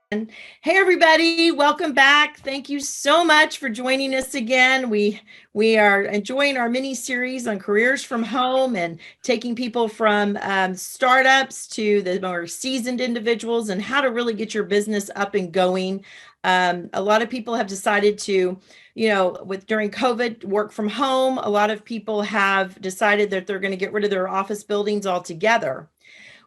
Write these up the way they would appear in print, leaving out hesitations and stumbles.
Hey everybody, welcome back. Thank you so much for joining us again. We are enjoying our mini series on careers from home and taking people from startups to the more seasoned individuals and how to really get your business up and going. A lot of people have decided to, with during COVID, work from home. A lot of people have decided that they're going to get rid of their office buildings altogether.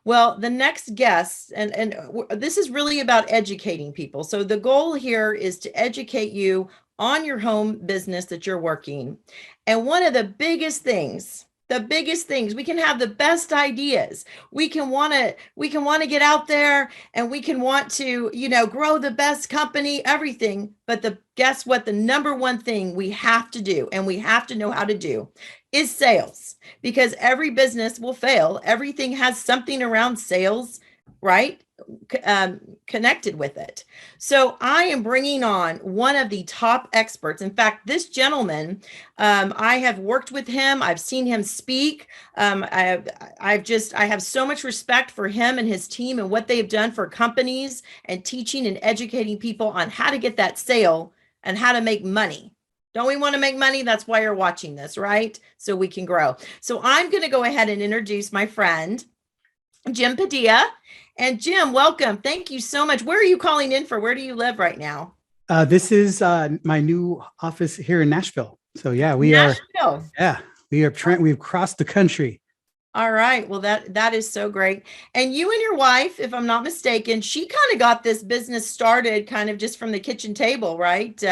Well, the next guest, and this is really about educating people. So the goal here is to educate you on your home business that you're working. And one of the biggest things, we can have the best ideas. We can want to get out there and we can want to, grow the best company, everything. But guess what? The number one thing we have to do, and we have to know how to do, is sales, because every business will fail. Everything has something around sales, right? Connected with it. So I am bringing on one of the top experts. In fact, this gentleman, I have worked with him. I've seen him speak. I have so much respect for him and his team and what they've done for companies and teaching and educating people on how to get that sale and how to make money. Don't we want to make money? That's why you're watching this, right? So we can grow. So I'm going to go ahead and introduce my friend, Jim Padilla. And Jim, welcome. Thank you so much. Where are you calling in for? Where do you live right now? This is my new office here in Nashville. So yeah, Nashville. we've crossed the country. All right. Well, that is so great. And you and your wife, if I'm not mistaken, she kind of got this business started kind of just from the kitchen table, right?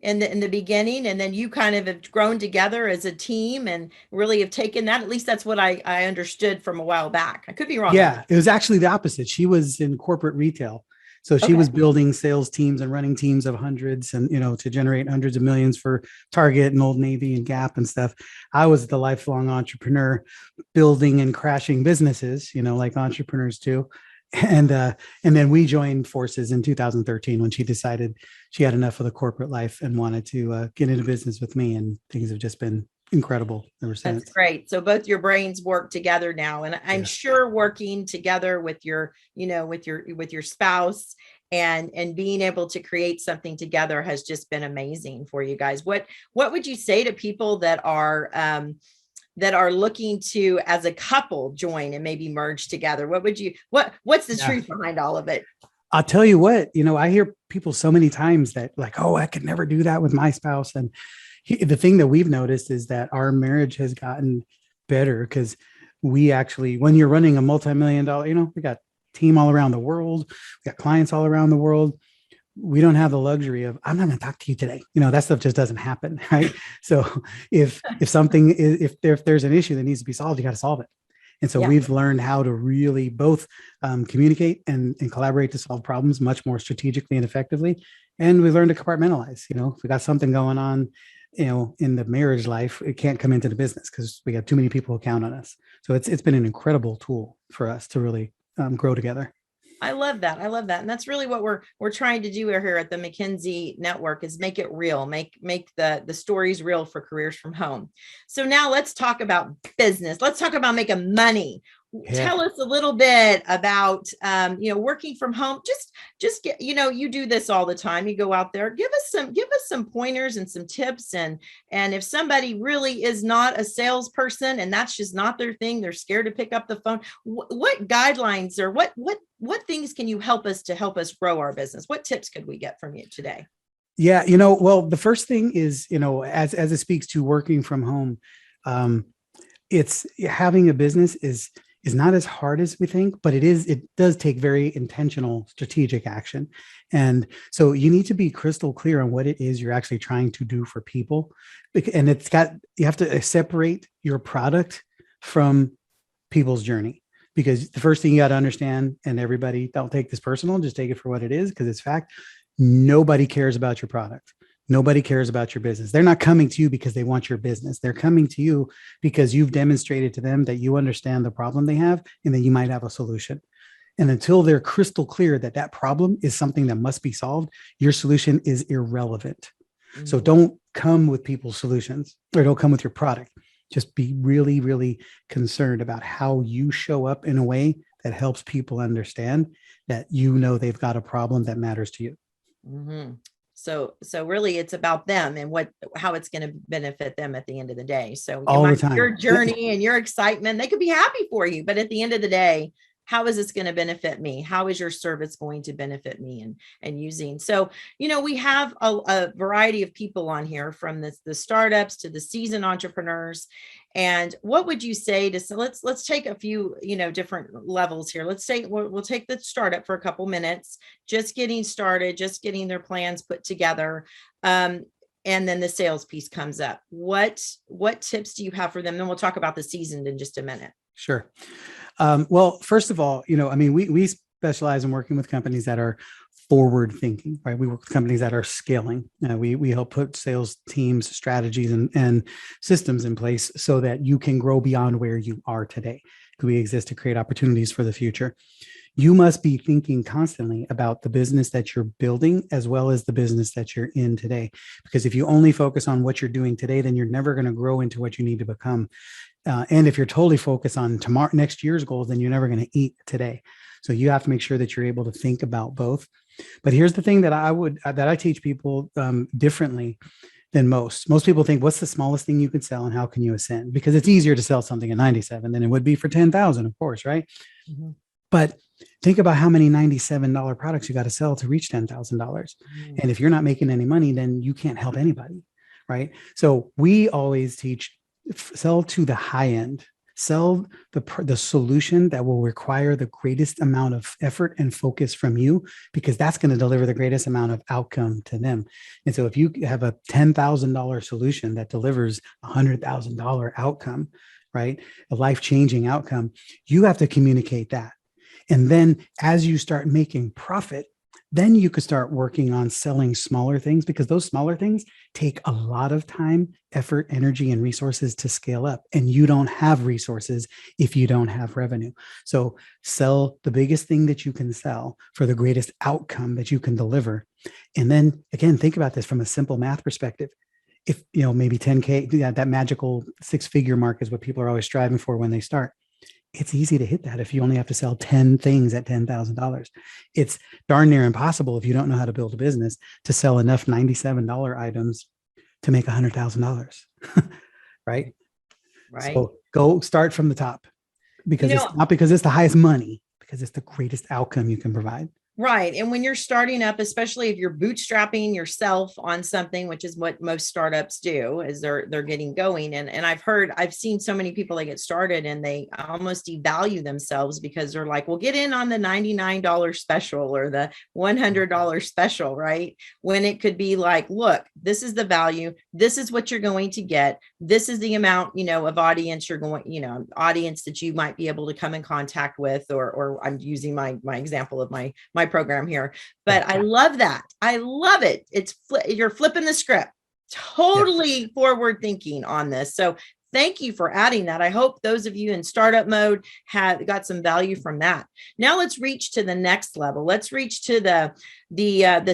In the beginning, and then you kind of have grown together as a team and really have taken that. At least that's what I understood from a while back. I could be wrong. Yeah, it was actually the opposite. She was in corporate retail. So she Okay. was building sales teams and running teams of hundreds and, to generate hundreds of millions for Target and Old Navy and Gap and stuff. I was the lifelong entrepreneur building and crashing businesses, like entrepreneurs do. And then we joined forces in 2013 when she decided she had enough of the corporate life and wanted to get into business with me. And things have just been incredible ever since. That's great. So both your brains work together now, and I'm Yeah. sure working together with your spouse and being able to create something together has just been amazing for you guys. What would you say to people that are looking to, as a couple, join and maybe merge together? What's the Yeah. truth behind all of it? I'll tell you what, I hear people so many times that like, oh, I could never do that with my spouse. And the thing that we've noticed is that our marriage has gotten better because we actually, when you're running a multi-million-dollar, we got team all around the world, we got clients all around the world. We don't have the luxury of, I'm not going to talk to you today. That stuff just doesn't happen. Right. So if there's an issue that needs to be solved, you got to solve it. And so Yeah. we've learned how to really both communicate and collaborate to solve problems much more strategically and effectively. And we learned to compartmentalize. If we got something going on, in the marriage life, it can't come into the business because we got too many people who count on us. So it's been an incredible tool for us to really grow together. I love that. I love that. And that's really what we're trying to do here at the McKinsey Network, is make it real, make the stories real for careers from home. So now let's talk about business. Let's talk about making money. Yeah. Tell us a little bit about working from home. Just get, you do this all the time. You go out there, give us some pointers and some tips. And if somebody really is not a salesperson and that's just not their thing, they're scared to pick up the phone, what guidelines or what things can you help us grow our business? What tips could we get from you today? Yeah. Well, the first thing is, as it speaks to working from home, it's having a business is not as hard as we think, but it does take very intentional strategic action. And so you need to be crystal clear on what it is you're actually trying to do for people. And you have to separate your product from people's journey, because the first thing you got to understand, and everybody, don't take this personal, just take it for what it is, because it's fact. Nobody cares about your product. Nobody cares about your business. They're not coming to you because they want your business. They're coming to you because you've demonstrated to them that you understand the problem they have and that you might have a solution. And until they're crystal clear that that problem is something that must be solved, your solution is irrelevant. Mm-hmm. So don't come with people's solutions, or don't come with your product. Just be really, really concerned about how you show up in a way that helps people understand that they've got a problem that matters to you. Mm-hmm. So really it's about them and how it's going to benefit them at the end of the day. So All the time. your journey and your excitement, they could be happy for you, but at the end of the day, how is this going to benefit me? How is your service going to benefit me and using? So, we have a variety of people on here, from the startups to the seasoned entrepreneurs. And what would you say to, so let's take a few, different levels here. Let's say we'll take the startup for a couple minutes, just getting started, just getting their plans put together. And then the sales piece comes up. What tips do you have for them? Then we'll talk about the seasoned in just a minute. Sure. Well, first of all, we specialize in working with companies that are forward thinking, right? We work with companies that are scaling. We help put sales teams, strategies, and systems in place so that you can grow beyond where you are today. We exist to create opportunities for the future. You must be thinking constantly about the business that you're building as well as the business that you're in today. Because if you only focus on what you're doing today, then you're never going to grow into what you need to become. And if you're totally focused on next year's goals, then you're never going to eat today. So you have to make sure that you're able to think about both. But here's the thing that I teach people differently than most. Most people think, what's the smallest thing you could sell and how can you ascend? Because it's easier to sell something at 97 than it would be for 10,000, of course, right? Mm-hmm. But think about how many $97 products you got to sell to reach $10,000. Mm-hmm. And if you're not making any money, then you can't help anybody, right? So we always teach, sell to the high end, sell the solution that will require the greatest amount of effort and focus from you, because that's going to deliver the greatest amount of outcome to them. And so if you have a $10,000 solution that delivers $100,000 outcome, right? A life-changing outcome, you have to communicate that. And then as you start making profit, then you could start working on selling smaller things, because those smaller things take a lot of time, effort, energy, and resources to scale up. And you don't have resources if you don't have revenue. So sell the biggest thing that you can sell for the greatest outcome that you can deliver. And then again, think about this from a simple math perspective. If, maybe 10K, that magical 6-figure mark is what people are always striving for when they start. It's easy to hit that if you only have to sell 10 things at $10,000. It's darn near impossible if you don't know how to build a business to sell enough $97 items to make $100,000, right? Right. So go start from the top, because it's not because it's the highest money, because it's the greatest outcome you can provide. Right. And when you're starting up, especially if you're bootstrapping yourself on something, which is what most startups do, is they're getting going. And I've seen so many people that get started and they almost devalue themselves because they're like, well, get in on the $99 special or the $100 special, right? When it could be like, look, this is the value. This is what you're going to get. This is the amount, of audience you're going, audience that you might be able to come in contact with, or I'm using my example of my program here, but I love that. I love it. You're flipping the script, totally forward thinking on this. So thank you for adding that. I hope those of you in startup mode have got some value from that. Now let's reach to the next level. Let's reach to the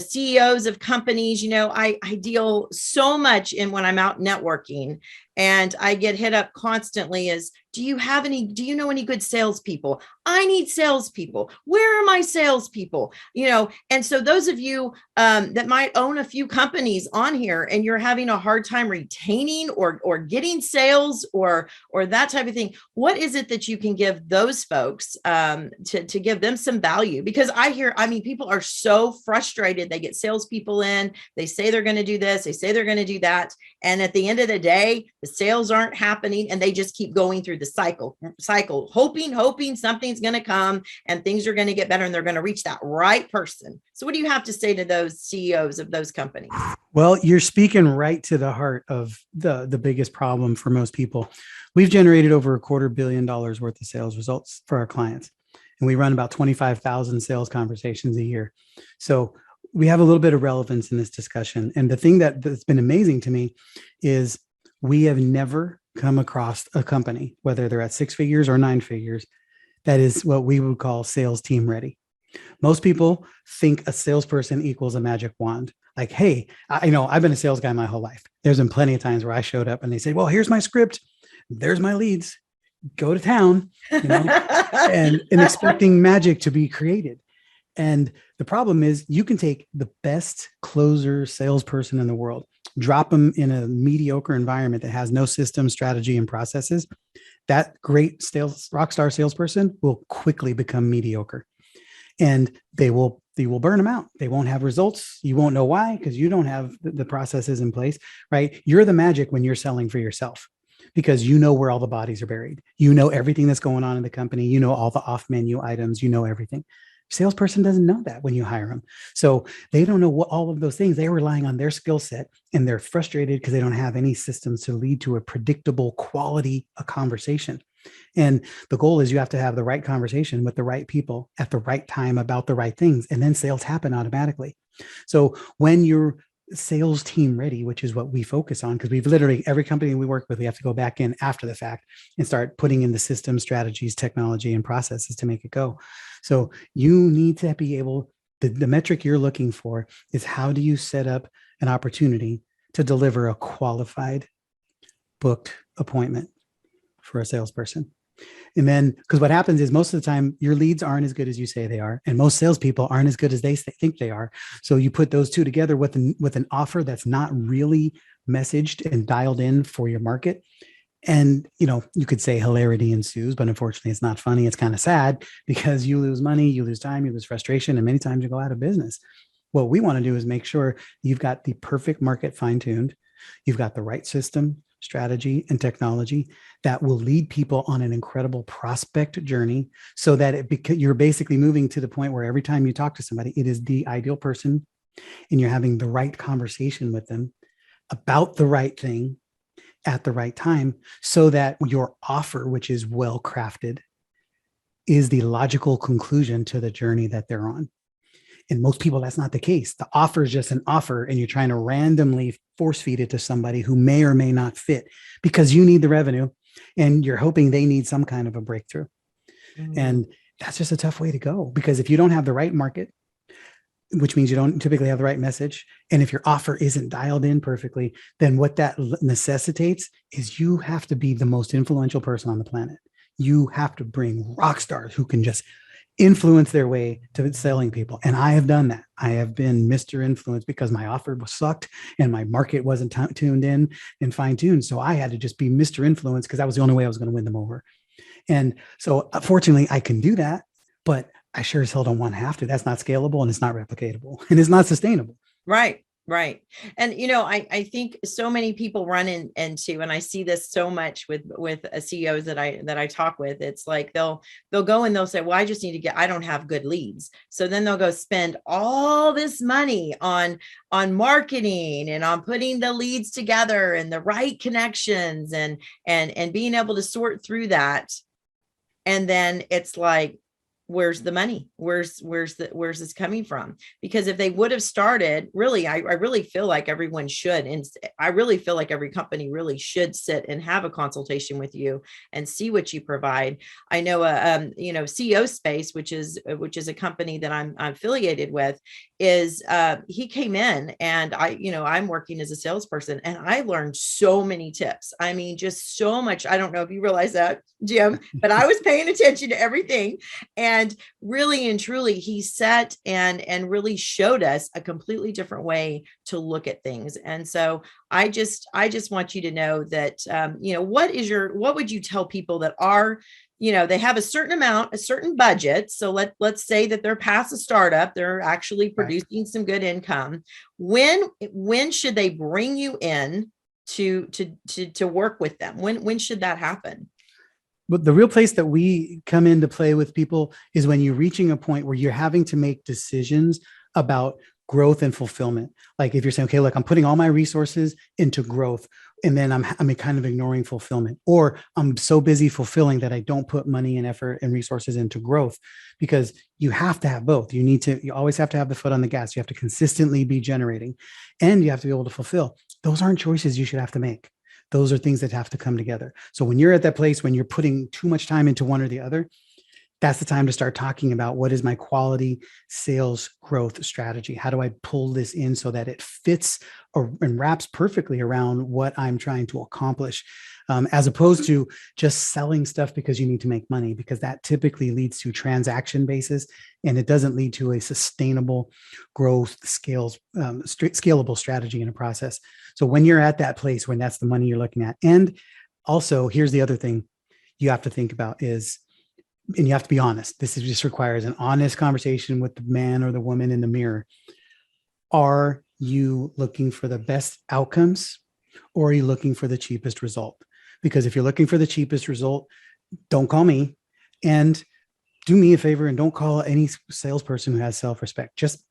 CEOs of companies. I deal so much when I'm out networking, and I get hit up constantly as, do you know any good salespeople? I need salespeople. Where are my salespeople? And so those of you that might own a few companies on here and you're having a hard time retaining or getting sales or that type of thing, what is it that you can give those folks to give them some value? Because people are so frustrated. They get salespeople in, they say they're going to do this, they say they're going to do that. And at the end of the day, the sales aren't happening and they just keep going through the cycle, hoping something's going to come and things are going to get better and they're going to reach that right person. So what do you have to say to those CEOs of those companies? Well, you're speaking right to the heart of the biggest problem for most people. We've generated over $250 million worth of sales results for our clients. And we run about 25,000 sales conversations a year. So we have a little bit of relevance in this discussion. And the thing that's been amazing to me is we have never come across a company, whether they're at 6 figures or 9 figures, that is what we would call sales team ready. Most people think a salesperson equals a magic wand. Like, hey, I've been a sales guy my whole life. There's been plenty of times where I showed up and they say, well, here's my script. There's my leads. go to town, and expecting magic to be created. And the problem is you can take the best closer salesperson in the world, drop them in a mediocre environment that has no system, strategy, and processes. That great sales rock star salesperson will quickly become mediocre, and they will burn them out. They won't have results. You won't know why, because you don't have the processes in place, right? You're the magic when you're selling for yourself, because you know where all the bodies are buried. You know everything that's going on in the company. You know all the off menu items. You know everything. Salesperson doesn't know that when you hire them. So they don't know what all of those things. They're relying on their skill set, and they're frustrated because they don't have any systems to lead to a predictable quality of conversation. And the goal is you have to have the right conversation with the right people at the right time about the right things, and then sales happen automatically. So when your sales team ready, which is what we focus on, because we've literally every company we work with, we have to go back in after the fact and start putting in the system, strategies, technology, and processes to make it go. So you need to be able, the metric you're looking for is how do you set up an opportunity to deliver a qualified booked appointment for a salesperson. And then, because what happens is most of the time your leads aren't as good as you say they are, and most salespeople aren't as good as they think they are. So you put those two together with an offer that's not really messaged and dialed in for your market. And you could say hilarity ensues, but unfortunately it's not funny. It's kind of sad, because you lose money, you lose time, you lose frustration, and many times you go out of business. What we want to do is make sure you've got the perfect market fine-tuned, you've got the right system, strategy, and technology that will lead people on an incredible prospect journey, so that you're basically moving to the point where every time you talk to somebody, it is the ideal person, and you're having the right conversation with them about the right thing at the right time, so that your offer, which is well crafted, is the logical conclusion to the journey that they're on. And most people, that's not the case. The offer is just an offer, and you're trying to randomly force feed it to somebody who may or may not fit, because you need the revenue and you're hoping they need some kind of a breakthrough. And that's just a tough way to go, because if you don't have the right market, which means you don't typically have the right message, and if your offer isn't dialed in perfectly, then what that necessitates is you have to be the most influential person on the planet. You have to bring rock stars who can just influence their way to selling people. And I have done that. I have been Mr. Influence because my offer was sucked and my market wasn't tuned in and fine tuned. So I had to just be Mr. Influence, because that was the only way I was going to win them over. And so fortunately I can do that, but I sure as hell don't want to have to. That's not scalable, and it's not replicatable, and it's not sustainable. Right. Right. And, I think so many people run into, and I see this so much with CEOs that I talk with. It's like, they'll go and they'll say, well, I don't have good leads. So then they'll go spend all this money on marketing and on putting the leads together and the right connections and being able to sort through that. And then it's like, where's the money? Where's this coming from? Because if they would have started, really, I really feel like everyone should. And I really feel like every company really should sit and have a consultation with you and see what you provide. I know, CEO Space, which is a company that I'm affiliated with, is he came in, and I'm working as a salesperson, and I learned so many tips. I mean, just so much. I don't know if you realize that, Jim, but I was paying attention to everything. And really and truly, he sat and really showed us a completely different way to look at things. And so I just want you to know that, what would you tell people that are, they have a certain budget. So let's say that they're past a startup, they're actually producing some good income. When should they bring you in to work with them? When should that happen? But the real place that we come into play with people is when you're reaching a point where you're having to make decisions about growth and fulfillment. Like if you're saying, okay, look, I'm putting all my resources into growth, and then I'm kind of ignoring fulfillment, or I'm so busy fulfilling that I don't put money and effort and resources into growth, because you have to have both. You always have to have the foot on the gas. You have to consistently be generating, and you have to be able to fulfill. Those aren't choices you should have to make. Those are things that have to come together. So when you're at that place, when you're putting too much time into one or the other, that's the time to start talking about what is my quality sales growth strategy? How do I pull this in so that it fits and wraps perfectly around what I'm trying to accomplish, as opposed to just selling stuff because you need to make money, because that typically leads to transaction basis and it doesn't lead to a sustainable growth scalable strategy in a process. So when you're at that place, when that's the money you're looking at, and also here's the other thing you have to think about is, and you have to be honest. This just requires an honest conversation with the man or the woman in the mirror. Are you looking for the best outcomes or are you looking for the cheapest result? Because if you're looking for the cheapest result, don't call me, and do me a favor and don't call any salesperson who has self-respect. Just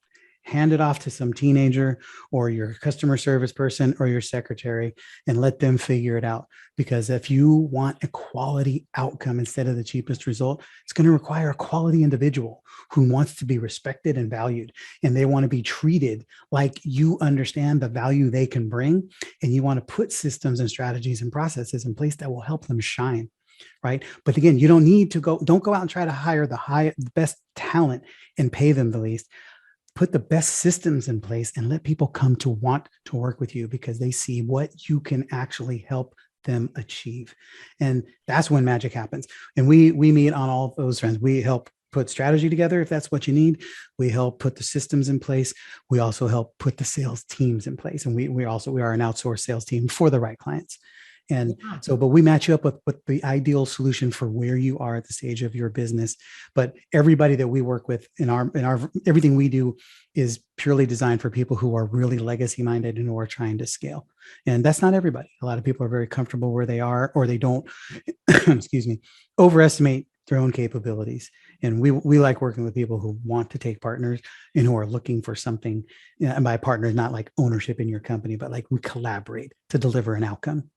hand it off to some teenager or your customer service person or your secretary and let them figure it out. Because if you want a quality outcome instead of the cheapest result, it's going to require a quality individual who wants to be respected and valued. And they want to be treated like you understand the value they can bring. And you want to put systems and strategies and processes in place that will help them shine. Right. But again, you don't need to don't go out and try to hire the best talent and pay them the least. Put the best systems in place and let people come to want to work with you because they see what you can actually help them achieve. And that's when magic happens. And we meet on all of those trends. We help put strategy together if that's what you need. We help put the systems in place. We also help put the sales teams in place. And we are an outsourced sales team for the right clients. And so, but we match you up with the ideal solution for where you are at the stage of your business. But everybody that we work with in our everything we do is purely designed for people who are really legacy minded and who are trying to scale. And that's not everybody. A lot of people are very comfortable where they are, or they don't, excuse me, overestimate their own capabilities. And we like working with people who want to take partners and who are looking for something. And by partners, not like ownership in your company, but like we collaborate to deliver an outcome.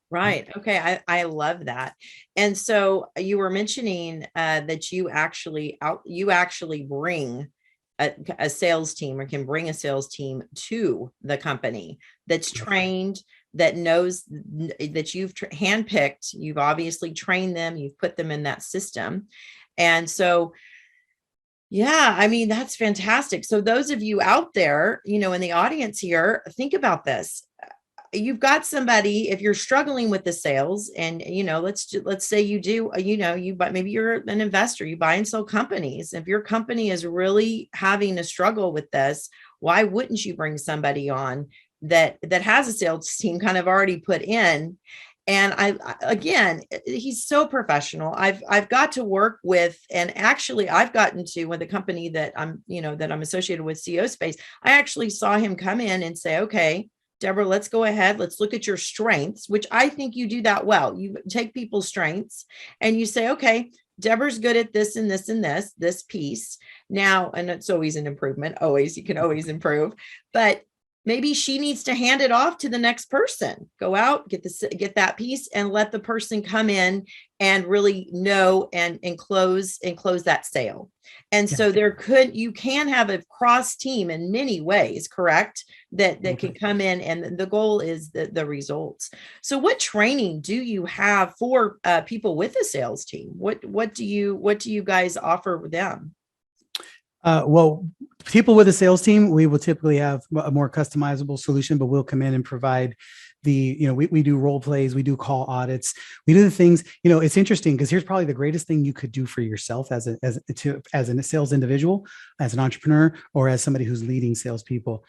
Right. Okay. I love that. And so you were mentioning that you actually bring a sales team, or can bring a sales team to the company that's trained, that knows that you've handpicked, you've obviously trained them, you've put them in that system. And so, yeah, I mean, that's fantastic. So those of you out there, in the audience here, think about this. You've got somebody, if you're struggling with the sales, and let's say you do, maybe you're an investor, you buy and sell companies. If your company is really having a struggle with this, why wouldn't you bring somebody on that has a sales team kind of already put in? And again, he's so professional. I've got to work with, and actually I've gotten to, with the company that I'm associated with, CEO Space, I actually saw him come in and say, okay, Deborah, let's go ahead. Let's look at your strengths, which I think you do that well. You take people's strengths and you say, okay, Deborah's good at this and this and this piece. Now, and it's always an improvement. Always, you can always improve, but maybe she needs to hand it off to the next person. Go out, get that piece, and let the person come in and really know and close that sale. And so you can have a cross team in many ways, correct? That can come in, and the goal is the results. So what training do you have for people with a sales team? What do you guys offer them? Well, people with a sales team, we will typically have a more customizable solution, but we'll come in and provide we do role plays, we do call audits, we do the things, it's interesting because here's probably the greatest thing you could do for yourself as a sales individual, as an entrepreneur, or as somebody who's leading salespeople.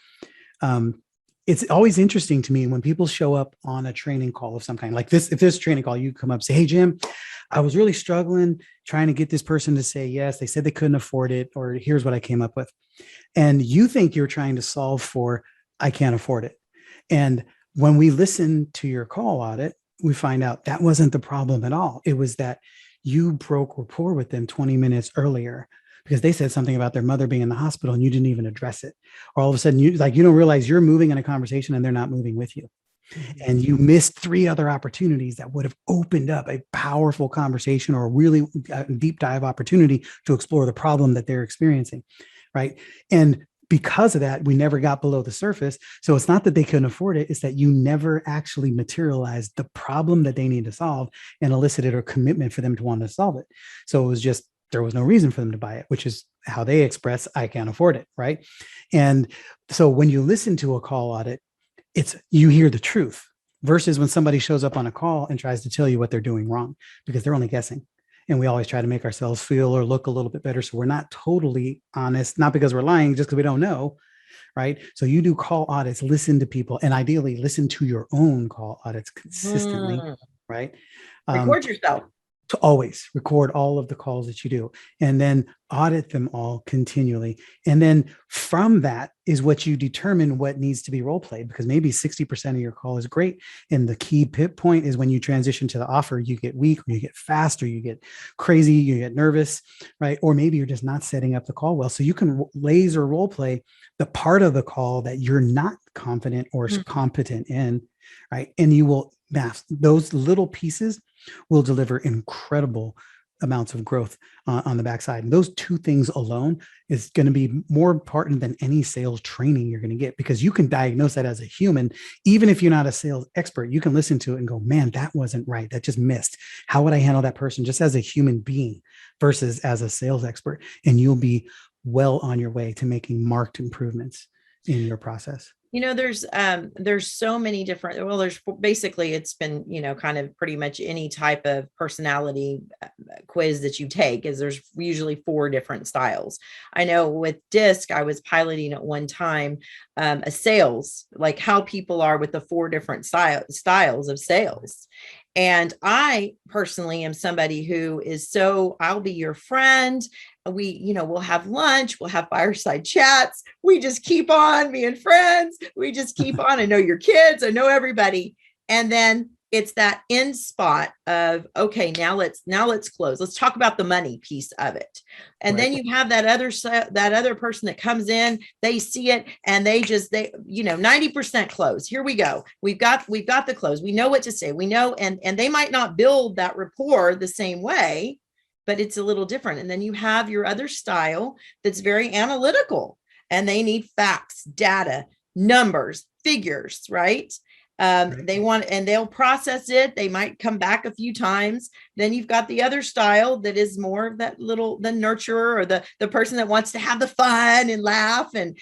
It's always interesting to me when people show up on a training call of some kind, like this. If this training call, you come up, say, hey, Jim, I was really struggling trying to get this person to say yes. They said they couldn't afford it, or here's what I came up with. And you think you're trying to solve for, I can't afford it. And when we listen to your call audit, we find out that wasn't the problem at all. It was that you broke rapport with them 20 minutes earlier because they said something about their mother being in the hospital and you didn't even address it. Or all of a sudden you don't realize you're moving in a conversation and they're not moving with you. And you missed 3 other opportunities that would have opened up a powerful conversation or a really deep dive opportunity to explore the problem that they're experiencing. Right. And because of that, we never got below the surface. So it's not that they couldn't afford it. It's that you never actually materialized the problem that they need to solve and elicited a commitment for them to want to solve it. So it was just there was no reason for them to buy it, which is how they express, I can't afford it. Right. And so when you listen to a call audit, it's, you hear the truth versus when somebody shows up on a call and tries to tell you what they're doing wrong, because they're only guessing. And we always try to make ourselves feel or look a little bit better. So we're not totally honest, not because we're lying, just because we don't know. Right. So you do call audits, listen to people, and ideally listen to your own call audits consistently. Right. Record yourself. To always record all of the calls that you do and then audit them all continually. And then from that is what you determine what needs to be role played, because maybe 60% of your call is great. And the key pit point is when you transition to the offer, you get weak, or you get fast, or you get crazy, you get nervous, right? Or maybe you're just not setting up the call well. So you can laser role play the part of the call that you're not confident or competent in, right? And you will master those little pieces, will deliver incredible amounts of growth on the backside. And those two things alone is going to be more important than any sales training you're going to get, because you can diagnose that as a human. Even if you're not a sales expert, you can listen to it and go, man, that wasn't right. That just missed. How would I handle that person just as a human being versus as a sales expert? And you'll be well on your way to making marked improvements in your process. There's so many different, well, there's basically, it's been, kind of pretty much any type of personality quiz that you take, is there's usually 4 different styles. I know with DISC, I was piloting at one time, a sales, like how people are with the 4 different styles of sales. And I personally am somebody who is I'll be your friend. We'll have lunch, we'll have fireside chats. We just keep on being friends. We just keep on. I know your kids, I know everybody. And then it's that end spot of, okay, now let's close. Let's talk about the money piece of it. And right. Then you have that other person that comes in, they see it and they 90% close. Here we go. We've got the close. We know what to say. We know, and they might not build that rapport the same way, but it's a little different. And then you have your other style that's very analytical, and they need facts, data, numbers, figures, right? They want, and they'll process it. They might come back a few times. Then you've got the other style that is more of that the nurturer, or the person that wants to have the fun and laugh and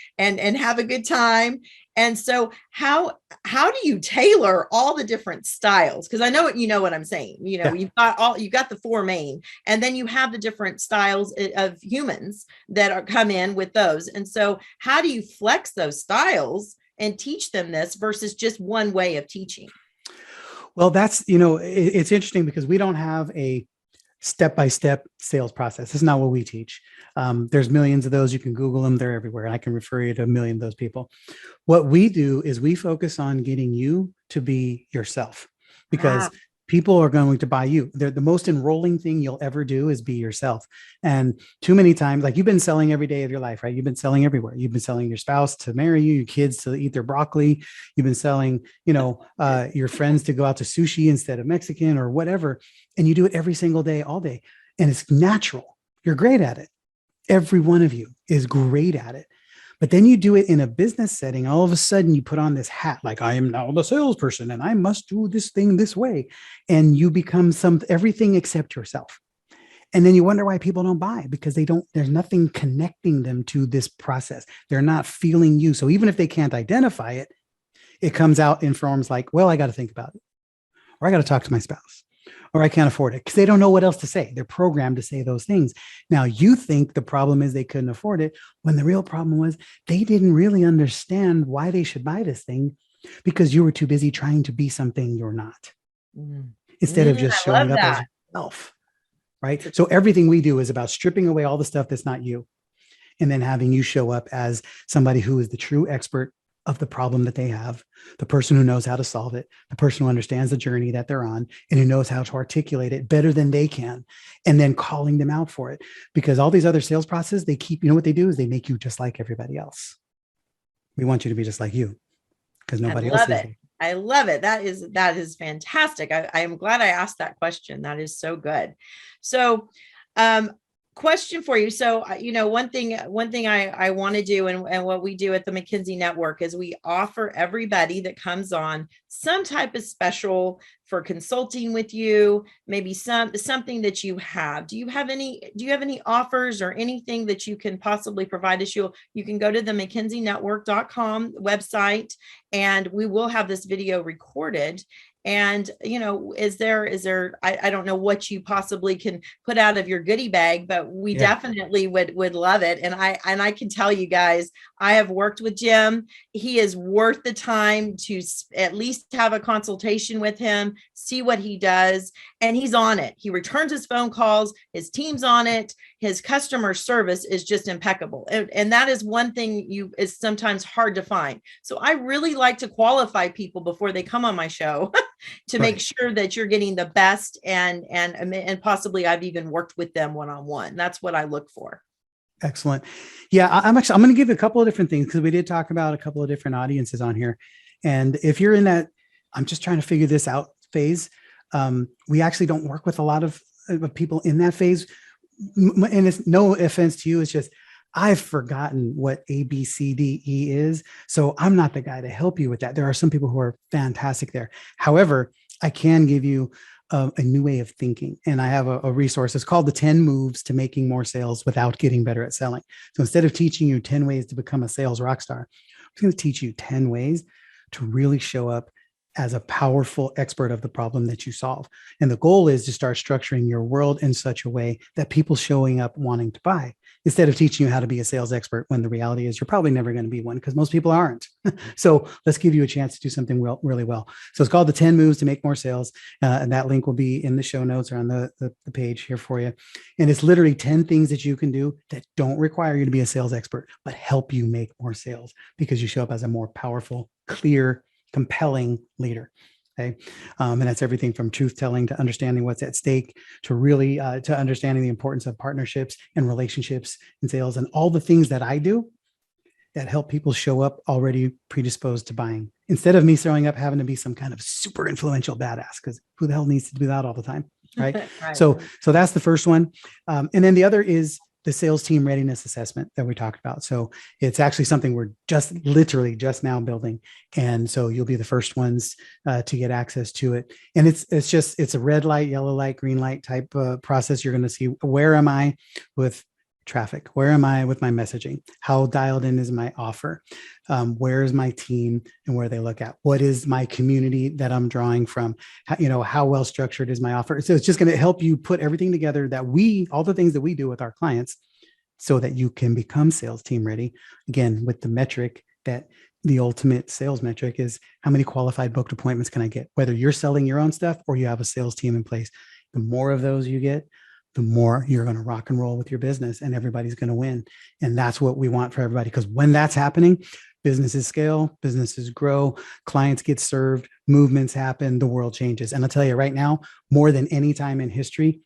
have a good time. And so how do you tailor all the different styles? Because I know what I'm saying. Yeah. You've got the 4 main, and then you have the different styles of humans that come in with those. And so how do you flex those styles and teach them this versus just one way of teaching? Well, that's, it's interesting because we don't have a step-by-step sales process. It's not what we teach. There's millions of those. You can Google them. They're everywhere. And I can refer you to a million of those people. What we do is we focus on getting you to be yourself, because people are going to buy you. The most enrolling thing you'll ever do is be yourself. And too many times, like, you've been selling every day of your life, right? You've been selling everywhere. You've been selling your spouse to marry you, your kids to eat their broccoli. You've been selling, your friends to go out to sushi instead of Mexican or whatever. And you do it every single day, all day. And it's natural. You're great at it. Every one of you is great at it. But then you do it in a business setting. All of a sudden you put on this hat, like, I am now the salesperson and I must do this thing this way. And you become everything except yourself. And then you wonder why people don't buy, because there's nothing connecting them to this process. They're not feeling you. So even if they can't identify it, it comes out in forms like, well, I got to think about it, or I got to talk to my spouse, or I can't afford it, because they don't know what else to say. They're programmed to say those things. Now, you think the problem is they couldn't afford it, when the real problem was they didn't really understand why they should buy this thing, because you were too busy trying to be something you're not, instead of just showing up as yourself, right? So everything we do is about stripping away all the stuff that's not you, and then having you show up as somebody who is the true expert of the problem that they have, the person who knows how to solve it, the person who understands the journey that they're on, and who knows how to articulate it better than they can, and then calling them out for it. Because all these other sales processes, they keep, what they do is they make you just like everybody else. We want you to be just like you, because nobody else is. I love it. That is fantastic. I am glad I asked that question. That is so good. So, question for you. So, one thing I want to do, and what we do at the McKinsey Network is we offer everybody that comes on some type of special for consulting with you, maybe something that you have. Do you have any offers or anything that you can possibly provide us? You can go to the mckinseynetwork.com website, and we will have this video recorded. And, I don't know what you possibly can put out of your goodie bag, but we Yeah. definitely would love it. And I can tell you guys, I have worked with Jim. He is worth the time to at least have a consultation with him, see what he does. And he's on it. He returns his phone calls, his team's on it. His customer service is just impeccable. And that is one thing is sometimes hard to find. So I really like to qualify people before they come on my show to make Right. sure that you're getting the best, and possibly I've even worked with them one-on-one. That's what I look for. Excellent. Yeah, I'm going to give a couple of different things because we did talk about a couple of different audiences on here. And if you're in that, I'm just trying to figure this out phase, we actually don't work with a lot of people in that phase. And it's no offense to you. It's just, I've forgotten what A, B, C, D, E is. So I'm not the guy to help you with that. There are some people who are fantastic there. However, I can give you a new way of thinking. And I have a resource. It's called the 10 moves to making more sales without getting better at selling. So instead of teaching you 10 ways to become a sales rock star, I'm going to teach you 10 ways to really show up as a powerful expert of the problem that you solve. And the goal is to start structuring your world in such a way that people showing up wanting to buy, instead of teaching you how to be a sales expert, when the reality is you're probably never going to be one because most people aren't. So let's give you a chance to do something really well. So it's called the 10 moves to make more sales. And that link will be in the show notes or on the page here for you. And it's literally 10 things that you can do that don't require you to be a sales expert, but help you make more sales because you show up as a more powerful, clear, compelling leader. Okay. And that's everything from truth telling to understanding what's at stake to really to understanding the importance of partnerships and relationships in sales and all the things that I do that help people show up already predisposed to buying, instead of me showing up having to be some kind of super influential badass, because who the hell needs to do that all the time? Right. Right. So that's the first one. And then the other is the sales team readiness assessment that we talked about. So it's actually something we're literally just now building. And so you'll be the first ones to get access to it. And it's a red light, yellow light, green light type process. You're going to see, where am I with traffic? Where am I with my messaging? How dialed in is my offer? Where is my team and where they look at? What is my community that I'm drawing from? How well structured is my offer? So it's just going to help you put everything together all the things that we do with our clients so that you can become sales team ready. Again, with the metric that the ultimate sales metric is, how many qualified booked appointments can I get? Whether you're selling your own stuff or you have a sales team in place, the more of those you get, the more you're going to rock and roll with your business and everybody's going to win. And that's what we want for everybody. Because when that's happening, businesses scale, businesses grow, clients get served, movements happen, the world changes. And I'll tell you right now, more than any time in history,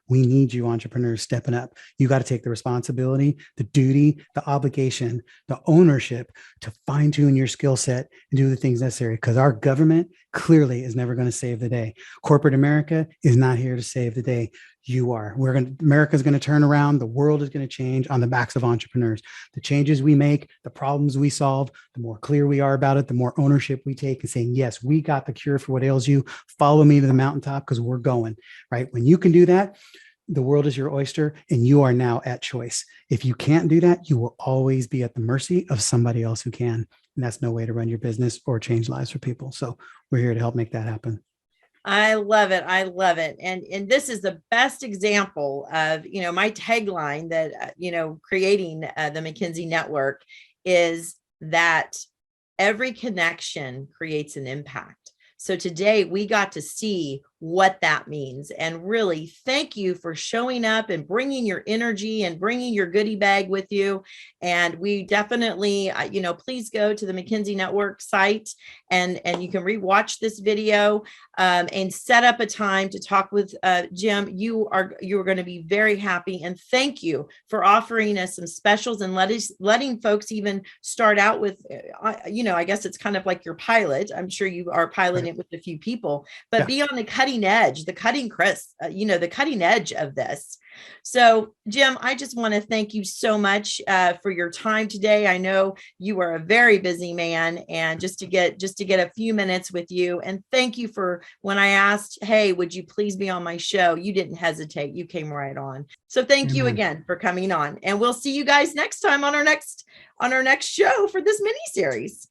we need you entrepreneurs stepping up. You got to take the responsibility, the duty, the obligation, the ownership to fine tune your skill set and do the things necessary, because our government clearly is never going to save the day. Corporate America is not here to save the day. You are. America's going to turn around. The world is going to change on the backs of entrepreneurs. The changes we make, the problems we solve, the more clear we are about it, the more ownership we take and saying, yes, we got the cure for what ails you. Follow me to the mountaintop because we're going, right? When you can do that, the world is your oyster and you are now at choice. If you can't do that, you will always be at the mercy of somebody else who can. And that's no way to run your business or change lives for people. So we're here to help make that happen. I love it. I love it. And this is the best example of, my tagline that, creating the McKinsey Network is that every connection creates an impact. So today we got to see what that means. And really, thank you for showing up and bringing your energy and bringing your goodie bag with you. And we definitely, please go to the McKinsey Network site and you can rewatch this video and set up a time to talk with Jim. You are going to be very happy. And thank you for offering us some specials and letting folks even start out with, I guess it's kind of like your pilot. I'm sure you are piloting it with a few people, but be on the cutting cutting edge, the the cutting edge of this. So, Jim, I just want to thank you so much for your time today. I know you are a very busy man, and just to get a few minutes with you, and thank you for when I asked, hey, would you please be on my show? You didn't hesitate. You came right on. So thank you Amen. again for coming on, and we'll see you guys next time on our next show for this mini series.